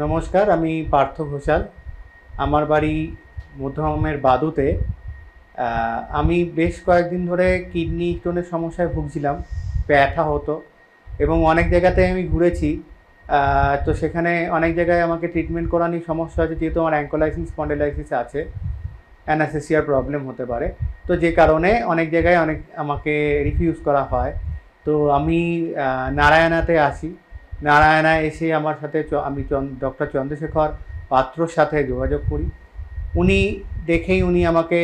নমস্কার, আমি পার্থ ঘোষাল। আমার বাড়ি মধ্যমের বাদুতে। আমি বেশ কয়েকদিন ধরে কিডনি স্টোনের সমস্যায় ভুগছিলাম, ব্যথা হতো এবং অনেক জায়গাতে আমি ঘুরেছি। তো সেখানে অনেক জায়গায় আমাকে ট্রিটমেন্ট করানোর সমস্যা আছে, যেহেতু আমার অ্যাঙ্কোলাইসিস স্পন্ডিলাইসিস আছে, অ্যানাস্থেসিয়ার প্রবলেম হতে পারে। তো যে কারণে অনেক জায়গায় আমাকে রিফিউজ করা হয়। তো আমি নারায়ণাতে আসি। নারায়ণায় এসে আমার সাথে আমি ডক্টর চন্দ্রশেখর পাত্রর সাথে যোগাযোগ করি। উনি আমাকে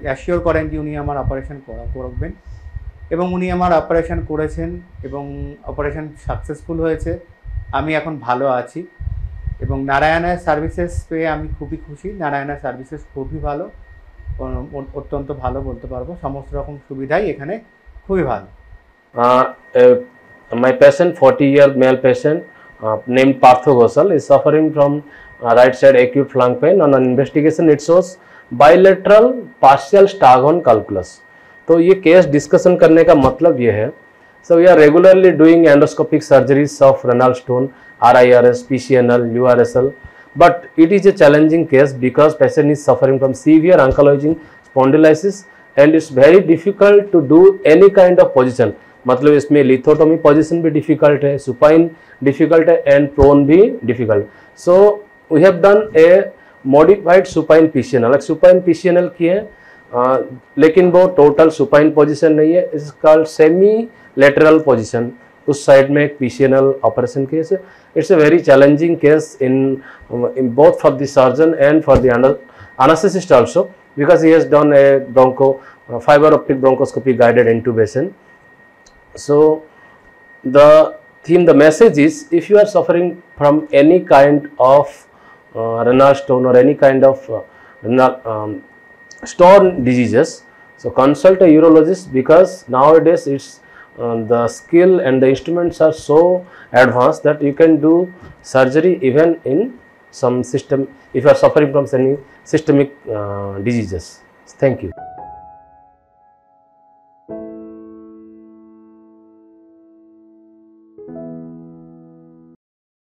অ্যাসিওর করেন যে উনি আমার অপারেশন করবেন এবং উনি আমার অপারেশন করেছেন এবং অপারেশন সাকসেসফুল হয়েছে। আমি এখন ভালো আছি এবং নারায়ণার সার্ভিসেস পেয়ে আমি খুবই খুশি। নারায়ণার সার্ভিসেস খুবই ভালো, অত্যন্ত ভালো বলতে পারবো। সমস্ত রকম সুবিধাই এখানে খুবই ভালো। My patient, 40-year male patient named Partho Ghoshal, is suffering from right side acute flank pain. On an investigation, it shows bilateral partial staghorn calculus. तो ये केस डिस्कशन करने का मतलब ये है, so we are regularly doing endoscopic surgeries of renal stone, RIRS, PCNL, URSL, but it is a challenging case because patient is suffering from severe ankylosing spondylitis and it's very difficult to do any kind of position. मतलब इसमें lithotomy position भी difficult है, supine difficult है and prone भी difficult. So we have done a modified supine PCNL. Supine PCNL की है, लेकिन वो टोटल सुपाइन पोजीशन नहीं है, it's called semi lateral position. उस साइड में एक पीसीएनएल ऑपरेशन केस है। It's a very challenging case in both for the surgeon and for the anaesthetist also, because he has done a broncho fibre optic bronchoscopy guided इंटुबेशन। So the message is, if you are suffering from any kind of renal stone or any kind of stone diseases, so consult a urologist, because nowadays it's the skill and the instruments are so advanced that you can do surgery even in some system if you are suffering from any systemic diseases. Thank you.